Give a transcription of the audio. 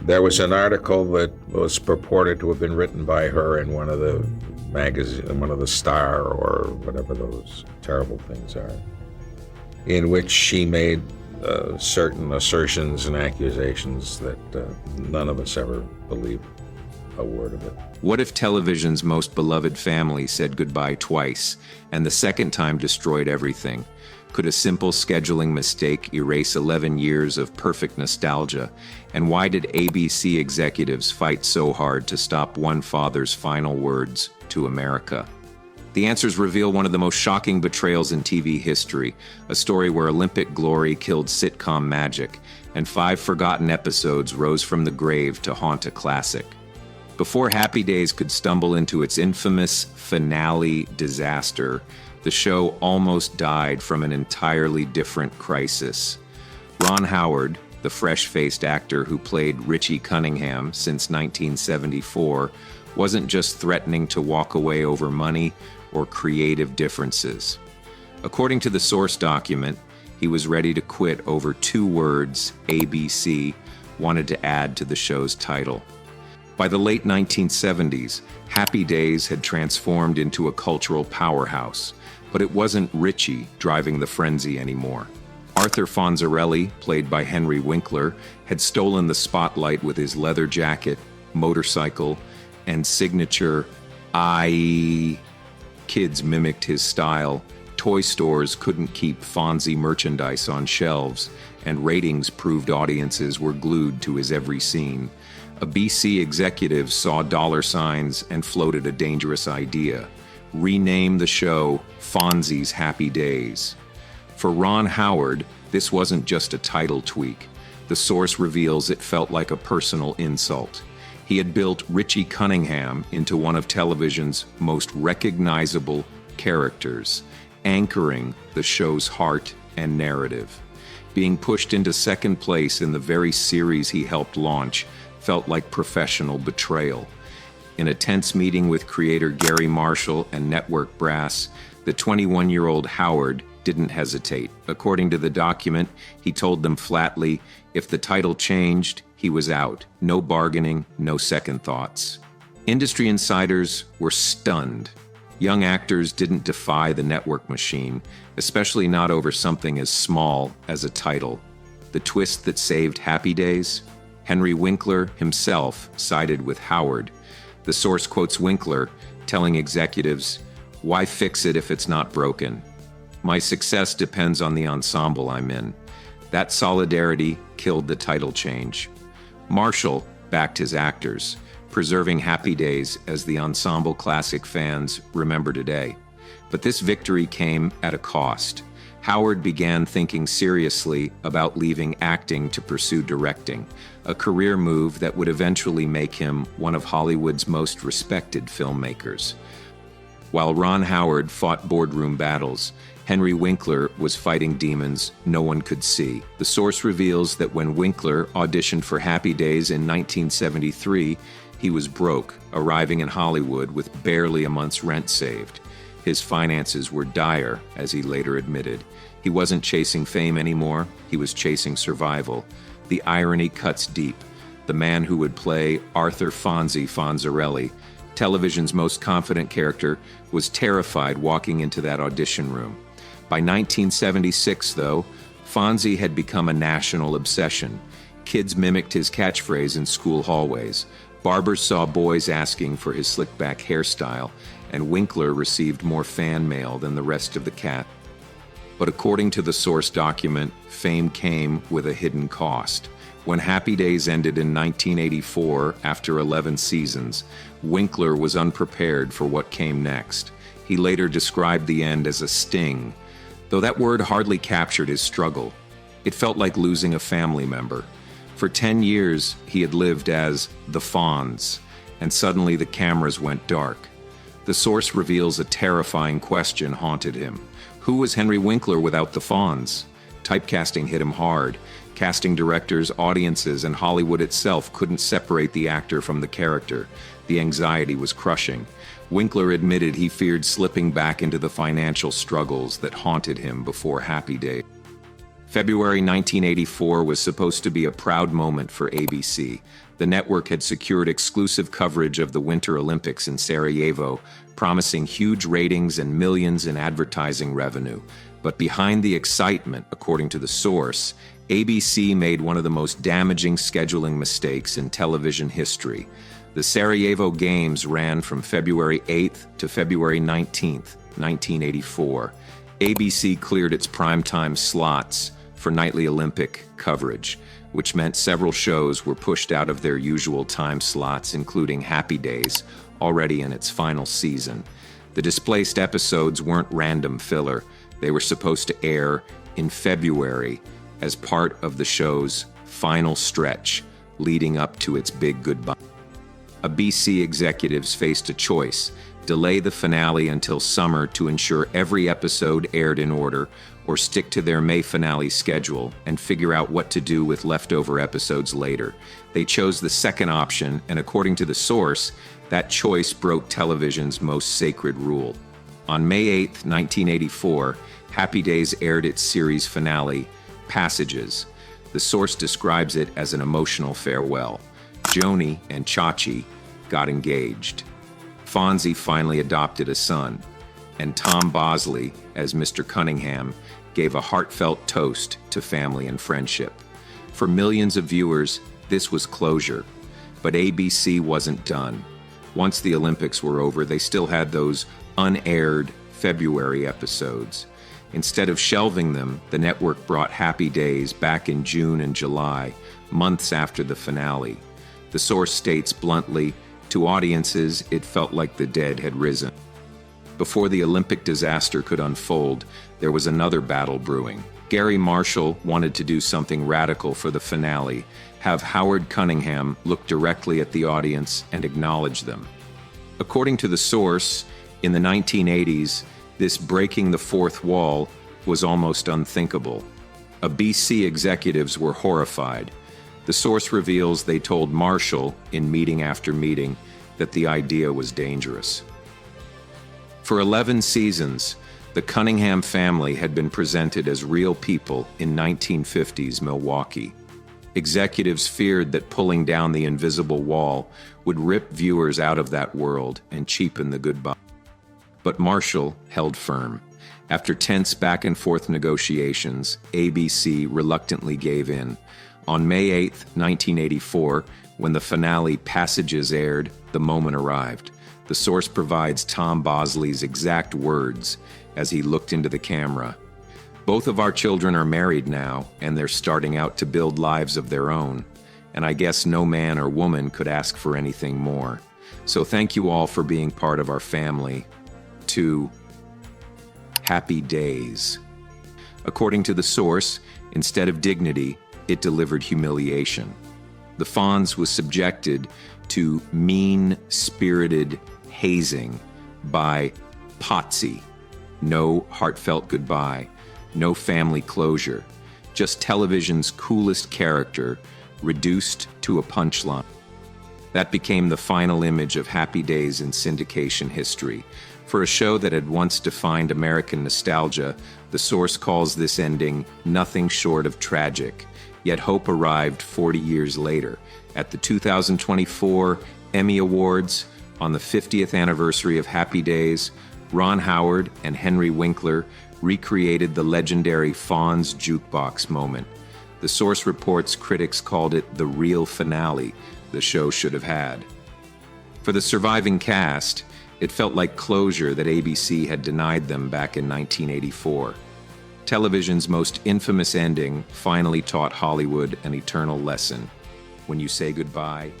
There was an article that was purported to have been written by her in one of the magazine, one of the Star or whatever those terrible things are, in which she made certain assertions and accusations that none of us ever believed a word of it. What if television's most beloved family said goodbye twice, and the second time destroyed everything? Could a simple scheduling mistake erase 11 years of perfect nostalgia? And why did ABC executives fight so hard to stop one father's final words to America? The answers reveal one of the most shocking betrayals in TV history, a story where Olympic glory killed sitcom magic, and 5 forgotten episodes rose from the grave to haunt a classic. Before Happy Days could stumble into its infamous finale disaster, the show almost died from an entirely different crisis. Ron Howard, the fresh-faced actor who played Richie Cunningham since 1974, wasn't just threatening to walk away over money or creative differences. According to the source document, he was ready to quit over 2 words ABC wanted to add to the show's title. By the late 1970s, Happy Days had transformed into a cultural powerhouse, but it wasn't Richie driving the frenzy anymore. Arthur Fonzarelli, played by Henry Winkler, had stolen the spotlight with his leather jacket, motorcycle, and signature "I." Kids mimicked his style. Toy stores couldn't keep Fonzie merchandise on shelves, and ratings proved audiences were glued to his every scene. A BC executive saw dollar signs and floated a dangerous idea: rename the show Fonzie's Happy Days. For Ron Howard, this wasn't just a title tweak. The source reveals it felt like a personal insult. He had built Richie Cunningham into one of television's most recognizable characters, anchoring the show's heart and narrative. Being pushed into second place in the very series he helped launch felt like professional betrayal. In a tense meeting with creator Gary Marshall and network brass, the 21-year-old Howard didn't hesitate. According to the document, he told them flatly, if the title changed, he was out. No bargaining, no second thoughts. Industry insiders were stunned. Young actors didn't defy the network machine, especially not over something as small as a title. The twist that saved Happy Days? Henry Winkler himself sided with Howard. The source quotes Winkler, telling executives, "Why fix it if it's not broken? My success depends on the ensemble I'm in." That solidarity killed the title change. Marshall backed his actors, preserving Happy Days as the ensemble classic fans remember today. But this victory came at a cost. Howard began thinking seriously about leaving acting to pursue directing, a career move that would eventually make him one of Hollywood's most respected filmmakers. While Ron Howard fought boardroom battles, Henry Winkler was fighting demons no one could see. The source reveals that when Winkler auditioned for Happy Days in 1973, he was broke, arriving in Hollywood with barely a month's rent saved. His finances were dire, as he later admitted. He wasn't chasing fame anymore, he was chasing survival. The irony cuts deep. The man who would play Arthur Fonzarelli, television's most confident character, was terrified walking into that audition room. By 1976, though, Fonzie had become a national obsession. Kids mimicked his catchphrase in school hallways. Barbers saw boys asking for his slick-back hairstyle, and Winkler received more fan mail than the rest of the cast. But according to the source document, fame came with a hidden cost. When Happy Days ended in 1984, after 11 seasons, Winkler was unprepared for what came next. He later described the end as a sting, though that word hardly captured his struggle. It felt like losing a family member. For 10 years, he had lived as the Fonz, and suddenly the cameras went dark. The source reveals a terrifying question haunted him. Who was Henry Winkler without the Fonz? Typecasting hit him hard. Casting directors, audiences, and Hollywood itself couldn't separate the actor from the character. The anxiety was crushing. Winkler admitted he feared slipping back into the financial struggles that haunted him before Happy Days. February 1984 was supposed to be a proud moment for ABC. The network had secured exclusive coverage of the Winter Olympics in Sarajevo, promising huge ratings and millions in advertising revenue. But behind the excitement, according to the source, ABC made one of the most damaging scheduling mistakes in television history. The Sarajevo Games ran from February 8th to February 19th, 1984. ABC cleared its primetime slots for nightly Olympic coverage, which meant several shows were pushed out of their usual time slots, including Happy Days, already in its final season. The displaced episodes weren't random filler. They were supposed to air in February as part of the show's final stretch, leading up to its big goodbye. ABC executives faced a choice: delay the finale until summer to ensure every episode aired in order, or stick to their May finale schedule and figure out what to do with leftover episodes later. They chose the second option, and according to the source, that choice broke television's most sacred rule. On May 8, 1984, Happy Days aired its series finale, Passages. The source describes it as an emotional farewell. Joni and Chachi got engaged. Fonzie finally adopted a son, and Tom Bosley, as Mr. Cunningham, gave a heartfelt toast to family and friendship. For millions of viewers, this was closure. But ABC wasn't done. Once the Olympics were over, they still had those unaired February episodes. Instead of shelving them, the network brought Happy Days back in June and July, months after the finale. The source states bluntly, to audiences, it felt like the dead had risen. Before the Olympic disaster could unfold, there was another battle brewing. Gary Marshall wanted to do something radical for the finale, have Howard Cunningham look directly at the audience and acknowledge them. According to the source, in the 1980s, this breaking the fourth wall was almost unthinkable. ABC executives were horrified. The source reveals they told Marshall, in meeting after meeting, that the idea was dangerous. For 11 seasons, the Cunningham family had been presented as real people in 1950s Milwaukee. Executives feared that pulling down the invisible wall would rip viewers out of that world and cheapen the goodbye. But Marshall held firm. After tense back-and-forth negotiations, ABC reluctantly gave in. On May 8, 1984, when the finale Passages aired, the moment arrived. The source provides Tom Bosley's exact words as he looked into the camera. Both of our children are married now, and they're starting out to build lives of their own. And I guess no man or woman could ask for anything more. So thank you all for being part of our family. To Happy Days. According to the source, instead of dignity, it delivered humiliation. The Fonz was subjected to mean-spirited hazing by Potsy. No heartfelt goodbye, no family closure, just television's coolest character reduced to a punchline. That became the final image of Happy Days in syndication history. For a show that had once defined American nostalgia, the source calls this ending nothing short of tragic. Yet hope arrived 40 years later. At the 2024 Emmy Awards, on the 50th anniversary of Happy Days, Ron Howard and Henry Winkler recreated the legendary Fonz jukebox moment. The source reports critics called it the real finale the show should have had. For the surviving cast, it felt like closure that ABC had denied them back in 1984. Television's most infamous ending finally taught Hollywood an eternal lesson. When you say goodbye,